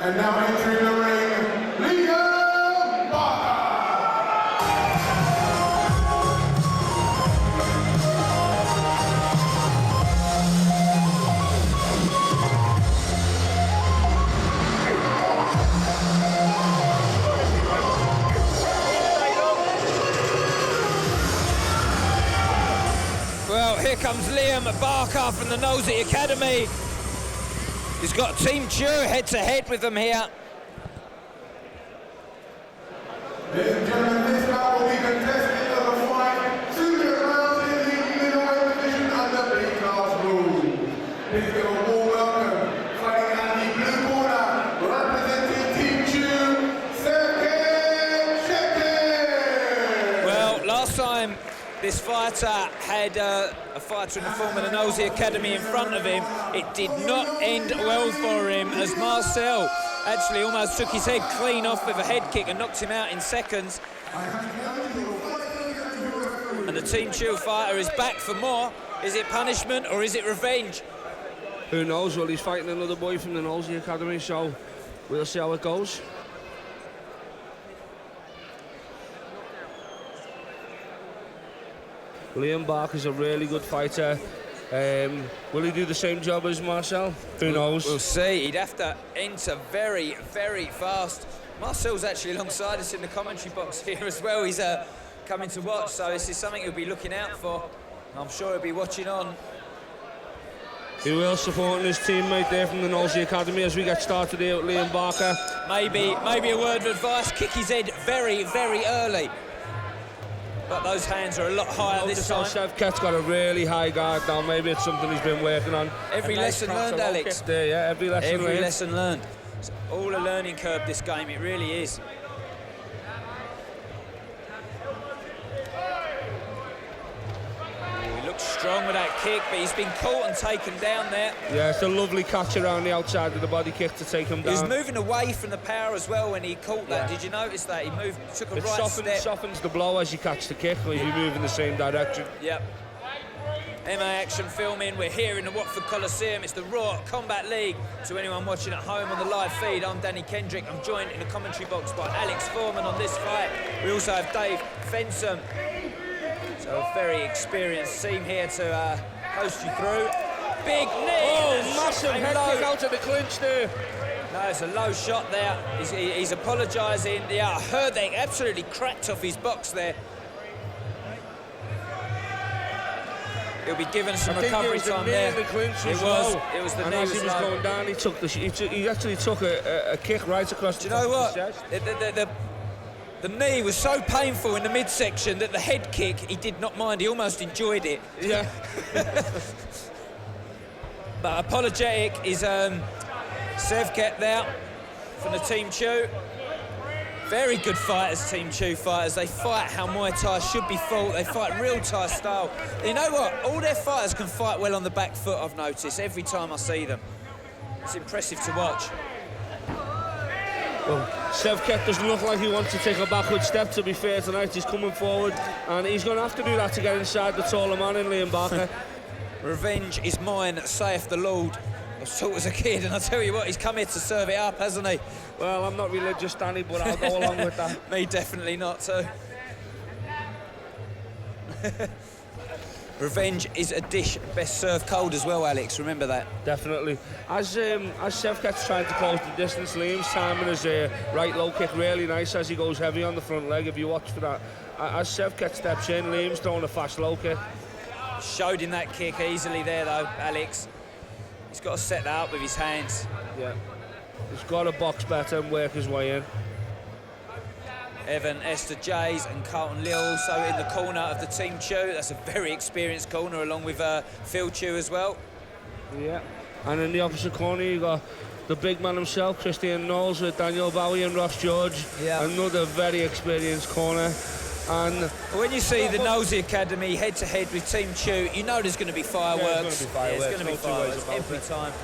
And now entering the ring, Liam Barker. Well, here comes Liam Barker from the Nosey Academy. He's got Team Chew head-to-head with them here. Ladies and gentlemen, this bout will be contested of the fight. 2 rounds in the middleweight division under B-class rules. Please give a warm welcome, fighting out the blue corner, representing Team Chew, Sevket. Well, last time this fighter had a fighter in the form of the Nosey Academy in front of him, it did not end well for him, as Marcel actually almost took his head clean off with a head kick and knocked him out in seconds. And the Team Chew fighter is back for more. Is it punishment or is it revenge? Who knows? Well, he's fighting another boy from the Nosey Academy, so we'll see how it goes. Liam Barker's a really good fighter. Will he do the same job as Marcel? Who knows? We'll see. He'd have to enter very, very fast. Marcel's actually alongside us in the commentary box here as well. He's coming to watch, so this is something he'll be looking out for. I'm sure he'll be watching on. He will support his teammate there from the Nosey Academy as we get started here with Liam Barker. Maybe a word of advice, kick his head very, very early. But those hands are a lot higher this time. Sevket's got a really high guard now. Maybe it's something he's been working on. Every lesson learned, Alex. There, yeah, every lesson learned. It's all a learning curve, this game. It really is. He looks strong with that kick, but he's been caught and taken down there. Yeah, it's a lovely catch around the outside of the body kick to take him down. He was moving away from the power as well when he caught that. Yeah. Did you notice that? He took a right step. It softens the blow as you catch the kick, or if you move in the same direction. Yep. MAaction filming. We're here in the Watford Coliseum. It's the Raw Combat League. To anyone watching at home on the live feed, I'm Danny Kendrick. I'm joined in the commentary box by Alex Foreman on this fight. We also have Dave Fensom. So a very experienced team here to host you through. Big knee! Oh, massive head kick out of the clinch there. No, it's a low shot there. He's apologising. Yeah, I heard they absolutely cracked off his box there. He'll be given some recovery time there. The clinch it was the and knee. As he was going down, he actually took a kick right across the chest. Do you know what? The knee was so painful in the midsection that the head kick, he did not mind. He almost enjoyed it. Yeah. But apologetic is Sevket there from the Team Chew. Very good fighters, Team Chew fighters. They fight how Muay Thai should be fought. They fight real Thai style. You know what? All their fighters can fight well on the back foot, I've noticed, every time I see them. It's impressive to watch. Well, Sevket doesn't look like he wants to take a backward step, to be fair, tonight. He's coming forward, and he's going to have to do that to get inside the taller man in Liam Barker. Revenge is mine, saith the Lord. I was taught as a kid, and I tell you what, he's come here to serve it up, hasn't he? Well, I'm not religious, Danny, but I'll go along with that. Me definitely not too. Revenge is a dish best served cold as well, Alex. Remember that. Definitely. As Sevket's trying to close the distance, Liam's timing his right low kick really nice as he goes heavy on the front leg, if you watch for that. As Sevket steps in, Liam's throwing a fast low kick. Showed him that kick easily there, though, Alex. He's got to set that up with his hands. Yeah. He's got to box better and work his way in. Evan Esther Jays and Carlton Lill also in the corner of the Team Chew. That's a very experienced corner, along with Phil Chew as well. Yeah. And in the opposite corner, you got the big man himself, Christian Knowles, with Daniel Bowie and Ross George. Yeah. Another very experienced corner. And when you see the Nosey Academy head-to-head with Team Chew, you know there's going to be fireworks. Yeah, there's going to be fireworks every time.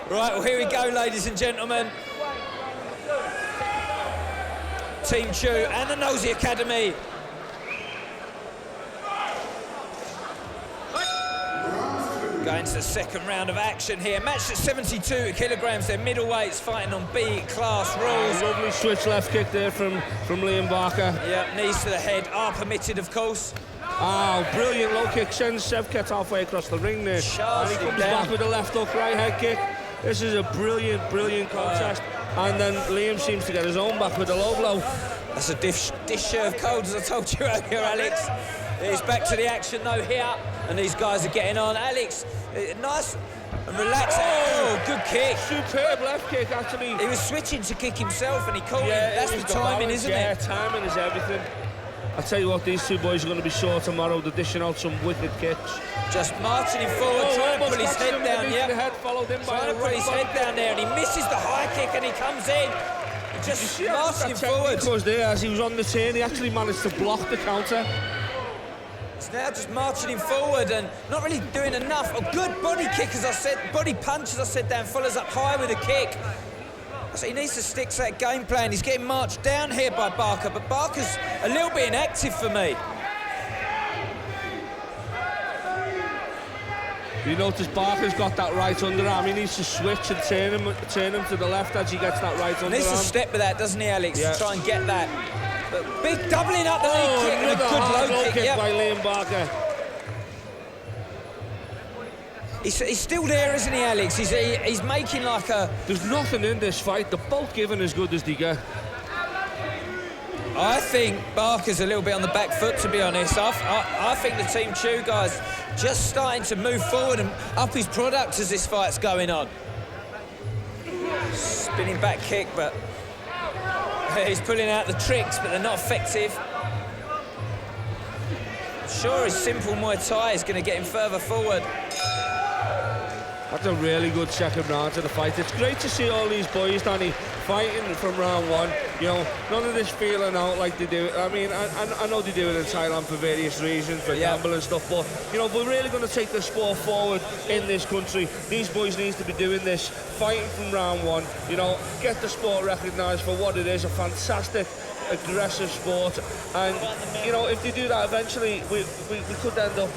Right, well, here we go, ladies and gentlemen. Team Chu and the Nosey Academy. Going to the second round of action here. Matched at 72 kilograms. They're middleweights fighting on B-class rules. Lovely switch left kick there from Liam Barker. Yeah, knees to the head are permitted, of course. Oh, brilliant low kick. Sends Sevket halfway across the ring there. Charged and he comes down back with a left hook, right head kick. This is a brilliant contest. And then Liam seems to get his own back with a low blow. That's a dish served cold, as I told you earlier, Alex. He's back to the action, though, here. And these guys are getting on. Alex, nice and relaxed. Oh, good kick. Superb left kick, actually. He was switching to kick himself, and he caught him. That's the timing, isn't it? Yeah, timing is everything. I'll tell you what, these two boys are going to be sore tomorrow. They're dishing out some wicked kicks. Just marching him forward, trying to pull his head down, The head followed in by trying to pull his head down there, and he misses the high kick, and he comes in. Just marching him forward. Was there as he was on the turn. He actually managed to block the counter. He's now just marching him forward and not really doing enough. A good body kick, as I said, body punch, as I said, down, follows up high with a kick. So he needs to stick to that game plan. He's getting marched down here by Barker, but Barker's a little bit inactive for me. You notice Barker's got that right underarm. He needs to switch and turn him to the left as he gets that right underarm. Needs to step with that, doesn't he, Alex? Yeah. To try and get that. But big doubling up the knee kick and a good low kick. By Liam Barker. He's still there, isn't he, Alex? He's making like a... There's nothing in this fight. They're both giving as good as they get. I think Barker's a little bit on the back foot, to be honest. I think the Team Chu guys just starting to move forward and up his product as this fight's going on. Spinning back kick, but he's pulling out the tricks, but they're not effective. Sure, his simple Muay Thai is going to get him further forward. That's a really good second round to the fight. It's great to see all these boys, Danny, fighting from round one. You know, none of this feeling out like they do. I mean, I know they do it in Thailand for various reasons, for gambling and stuff, but, you know, if we're really going to take the sport forward in this country, these boys need to be doing this, fighting from round one, you know, get the sport recognised for what it is, a fantastic, aggressive sport. And, you know, if they do that, eventually we could end up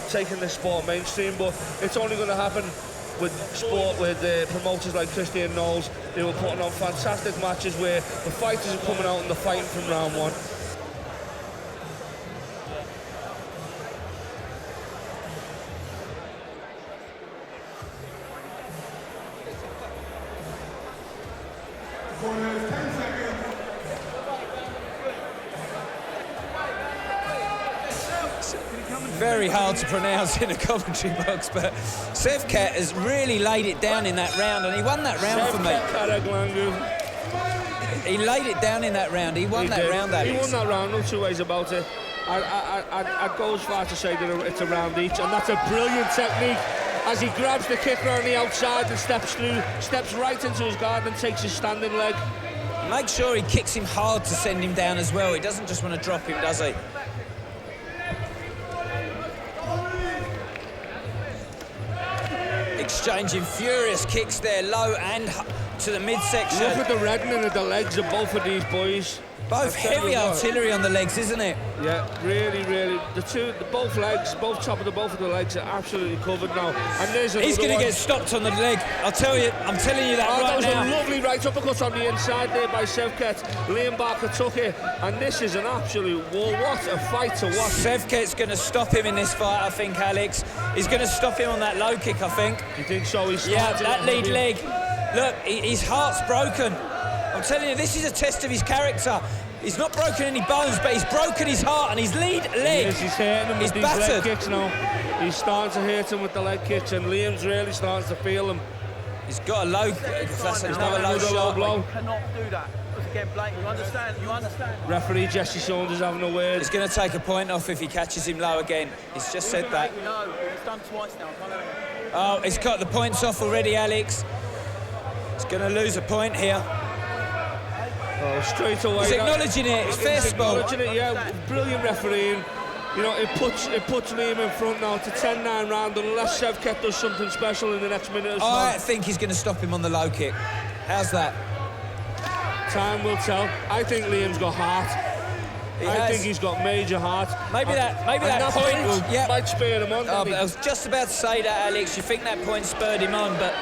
taking this sport mainstream, but it's only going to happen with sport with promoters like Christian Knowles. They were putting on fantastic matches where the fighters are coming out and they're fighting from round one. Corners, 10 seconds. Very hard to pronounce in a commentary box, but Sevket has really laid it down in that round, and he won that round for me. Karauglanglu. He laid it down in that round. He won that round, Alex. He won that round, no two ways about it. I'd go as far to say that it's a round each, and that's a brilliant technique as he grabs the kicker on the outside and steps right into his guard and takes his standing leg. Make sure he kicks him hard to send him down as well. He doesn't just want to drop him, does he? Exchanging furious kicks there, low and to the midsection. Look at the reddening of the legs of both of these boys. Both heavy artillery on the legs, isn't it? Yeah, really. Both legs, both top of both of the legs are absolutely covered now. And there's another He's going to get stopped on the leg. I'm telling you that right now. That was a lovely right uppercut on the inside there by Sevket. Liam Barker took it, and this is an absolute war. What a fight to watch. Sevket's going to stop him in this fight, I think, Alex. He's going to stop him on that low kick, I think. You think so? Yeah, that lead leg. Look, his heart's broken. I'm telling you, this is a test of his character. He's not broken any bones, but he's broken his heart, and his lead leg. Yes, he's hurting him with these leg kicks now. He's starting to hurt him with the leg kicks, and Liam's really starting to feel him. He's got a low. That's another low shot. Low blow. You cannot do that. Again, Blake, you understand? Referee Jesse Saunders having a word. He's going to take a point off if he catches him low again. He's just said that. No, it's done twice now. Oh, he's got the points off already, Alex. He's going to lose a point here. Oh, straight away. He's acknowledging it. It's fair sport. Acknowledging it, yeah. Brilliant refereeing. You know, it puts Liam in front now to 10-9 round unless Sevket does something special in the next minute or so. I think he's going to stop him on the low kick. How's that? Time will tell. I think Liam's got heart. I think he's got major heart. Maybe that point will might spur him on. I was just about to say that, Alex. You think that point spurred him on, but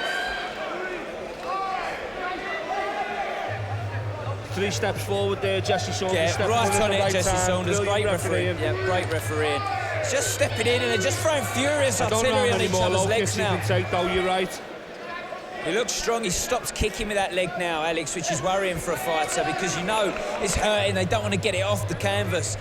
3 steps forward there, Jesse Saunders. yeah, right on it, Jesse Saunders. Great refereeing. Yeah, great refereeing. Just stepping in and they're just throwing furious artillery on each other's legs now. You can take, though, you're right. He looks strong. He stops kicking with that leg now, Alex, which is worrying for a fighter because you know it's hurting. They don't want to get it off the canvas.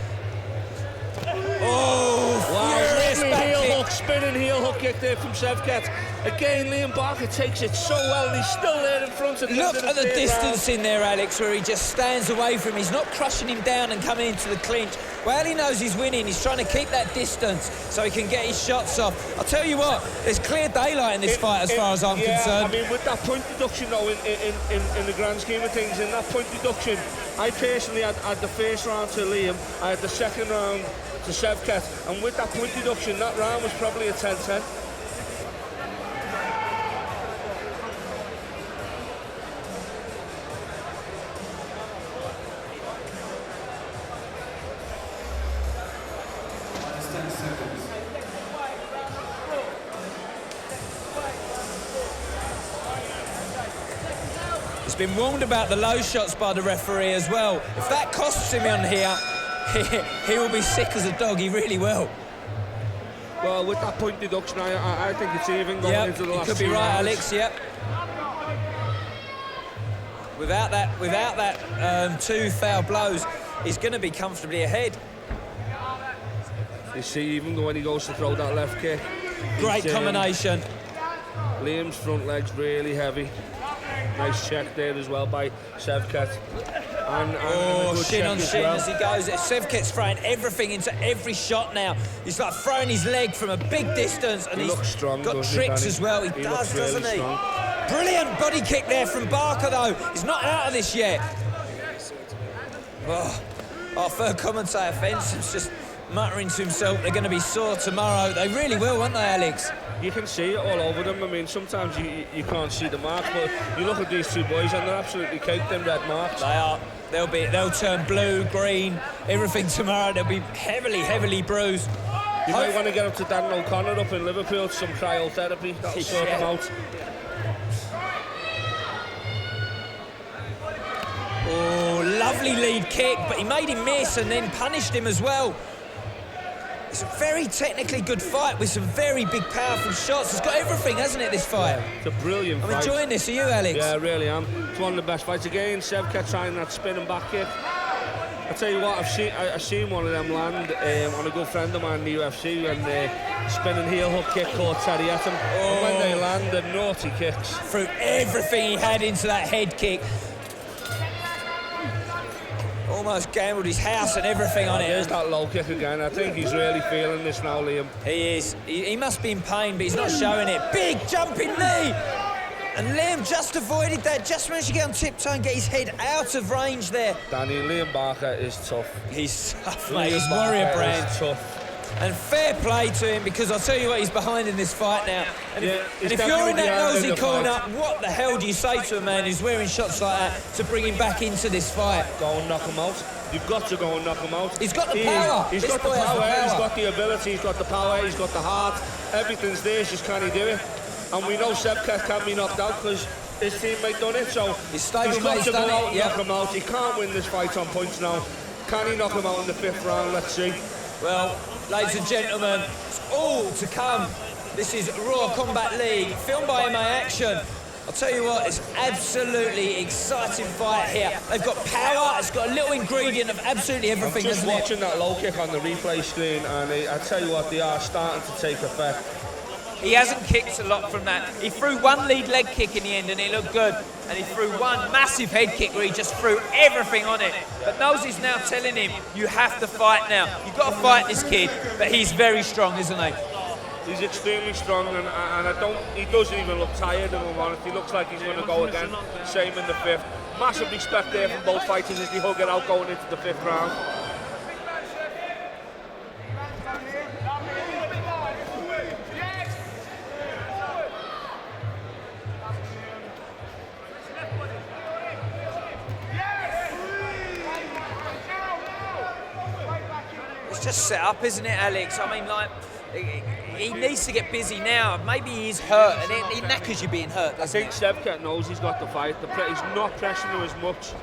Oh, furious back heel kick. hook, spinning heel hook kick there from Sevket. Again, Liam Barker takes it so well, and he's still there in front of the Look at the distance round. in there, Alex, where he just stands away from him. He's not crushing him down and coming into the clinch. Well, he knows he's winning. He's trying to keep that distance so he can get his shots off. I'll tell you what, there's clear daylight in this fight as far as I'm concerned. I mean, with that point deduction, though, in the grand scheme of things, in that point deduction, I personally had the first round to Liam, I had the second round to Sevket, and with that point deduction, that round was probably a 10-10. He's been warned about the low shots by the referee as well. If that costs him on here, he will be sick as a dog. He really will. Well, with that point deduction, I think it's even going into the last 2 rounds. You could be right, Alex. Yep. Without that 2 foul blows, he's going to be comfortably ahead. You see, even when he goes to throw that left kick. Great combination. Liam's front leg's really heavy. Nice check there as well by Sevket. And a good shin check on as shin well. as he goes. Sevket's throwing everything into every shot now. He's like throwing his leg from a big distance, and He he's looks strong, got doesn't tricks he, as well. He does, looks doesn't really he? strong. Brilliant body kick there from Barker, though. He's not out of this yet. Oh, our third commentator, Fenson's just muttering to himself, they're going to be sore tomorrow. They really will, won't they, Alex? You can see it all over them. I mean, sometimes you can't see the marks, but you look at these 2 boys and they're absolutely caked in red marks. They are. They'll turn blue, green, everything tomorrow. They'll be heavily bruised. You might want to get up to Dan O'Connor up in Liverpool, some cryotherapy. That'll sort them out. Oh, lovely lead kick, but he made him miss and then punished him as well. It's a very technically good fight with some very big, powerful shots. It's got everything, hasn't it, this fight? It's a brilliant fight. I'm enjoying this. Are you, Alex? Yeah, I really am. It's one of the best fights. Again, Sevket trying that spinning back kick. I tell you what, I've seen one of them land on a good friend of mine in the UFC, and spinning heel hook kick caught Terry at him. And when they land, they're naughty kicks. Threw everything he had into that head kick. Almost gambled his house and everything on it. There's that low kick again. I think he's really feeling this now, Liam. He is. He must be in pain, but he's not showing it. Big jumping knee! And Liam just avoided that, just managed to get on tiptoe and get his head out of range there. Danny, Liam Barker is tough. He's tough, mate. He's warrior brand. Is tough. And fair play to him, because I'll tell you what, he's behind in this fight now. And if you're in definitely that nosy behind in the corner, fight. what the hell do you say to a man who's wearing shots like that to bring him back into this fight? Go and knock him out. You've got to go and knock him out. He's got the power. He's This got the boy has power, the he's power. got the ability, he's got the power, he's got the heart. Everything's there, it's just can he do it? And we know Sevket can be knocked out because his teammate done it, so His stable he's got mate's to go done out it, and yep. knock him out. He can't win this fight on points now. Can he knock him out in the 5th round? Let's see. Well, ladies and gentlemen, it's all to come. This is Raw Combat League, filmed by MAaction. I'll tell you what, it's absolutely exciting fight here. They've got power, it's got a little ingredient of absolutely everything, I'm just hasn't it? watching that low kick on the replay screen, and I tell you what, they are starting to take effect. He hasn't kicked a lot from that. He threw one lead leg kick in the end and it looked good. And he threw one massive head kick where he just threw everything on it. But Nosey's now telling him, you have to fight now. You've got to fight this kid. But he's very strong, isn't he? He's extremely strong, and he doesn't even look tired, if I'm honest. He looks like he's going to go again. Same in the 5th. Massive respect there from both fighters as they hug it out going into the 5th round. It's just set up, isn't it, Alex? I mean, like, he needs to get busy now. Maybe he's hurt, and it knackers you being hurt, I doesn't think it? Sevket knows he's got the fight. He's not pressing him as much.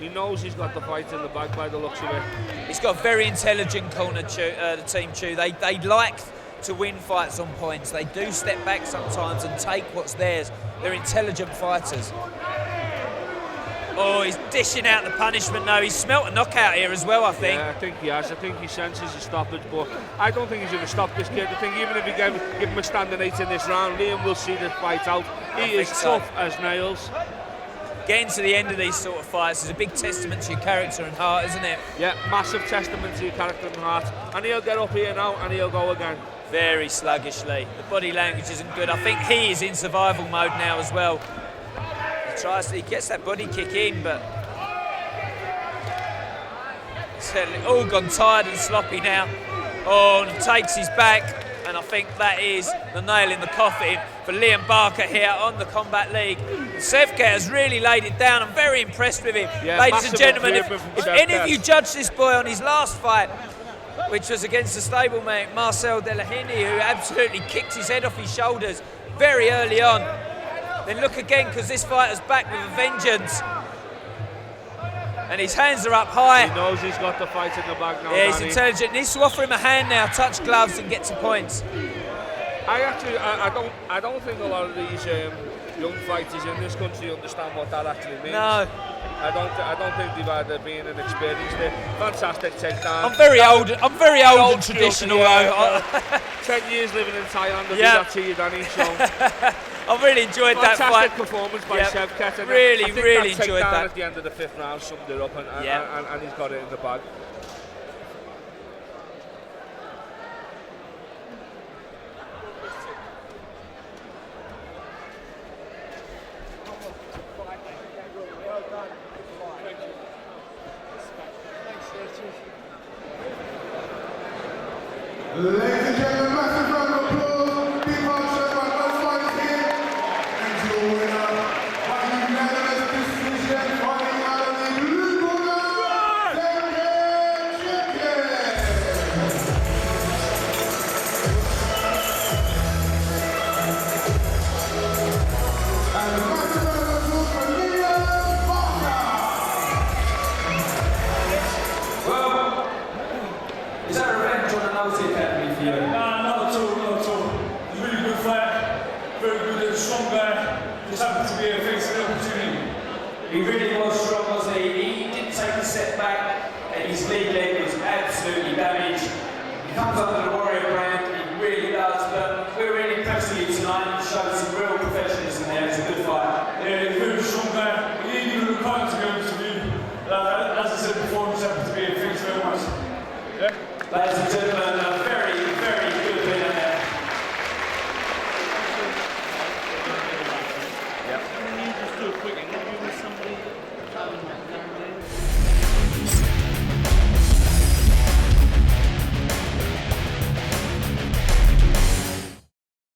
He knows he's got the fight in the bag by the looks of it. He's got a very intelligent corner, the team Chew. They like to win fights on points. They do step back sometimes and take what's theirs. They're intelligent fighters. Oh, he's dishing out the punishment now. He's smelt a knockout here as well, I think. Yeah, I think he has. I think he senses a stoppage, but I don't think he's going to stop this kid. I think even if he give him a standing 8 in this round, Liam will see this fight out. He is tough as nails. Getting to the end of these sort of fights is a big testament to your character and heart, isn't it? Yeah, massive testament to your character and heart. And he'll get up here now and he'll go again. Very sluggishly. The body language isn't good. I think he is in survival mode now as well. He gets that body kick in, but it's all gone tired and sloppy now. Oh, and takes his back. And I think that is the nail in the coffin for Liam Barker here on the Combat League. Sevket has really laid it down. I'm very impressed with him. Yeah, ladies and gentlemen, if any of you judge this boy on his last fight, which was against the stablemate Marcel Delahini, who absolutely kicked his head off his shoulders very early on, then look again, because this fighter's back with a vengeance. And his hands are up high. He knows he's got the fight in the bag now. Yeah, he's intelligent. Needs to offer him a hand now, touch gloves and get some points. I don't think a lot of these young fighters in this country understand what that actually means. No. I don't think they've had been an experience there. Fantastic takedown. I'm very old and traditional. Yeah, 10 years living in Thailand to do that to you, Danny. So. I've really enjoyed that fight. Fantastic performance by Sevket. Really that enjoyed that. At the end of the 5th round summed it up, and he's got it in the bag. Ladies and gentlemen, massive round of applause. Big hard shot by both fighters here. And your winner, by unanimous decision, fighting out of the blue corner, Sevket. And a massive round of applause for Liam Barker. Well, is that revenge on the Nazi Academy for you? Not at all, not at all. He's a really good fighter, very good and strong guy. Just happened to be a face of the opportunity. He really was strong, wasn't he? He didn't take a step back, and his lead leg was absolutely damaged. He comes under the Warrior brand, he really does, but we're really impressed with you tonight. It shows some real professionalism there. It's a good fight. Yeah, he's a very strong guy. He ain't even required to be honest with you. As I said before, just happened to be a face very much. Yeah? Ladies and gentlemen,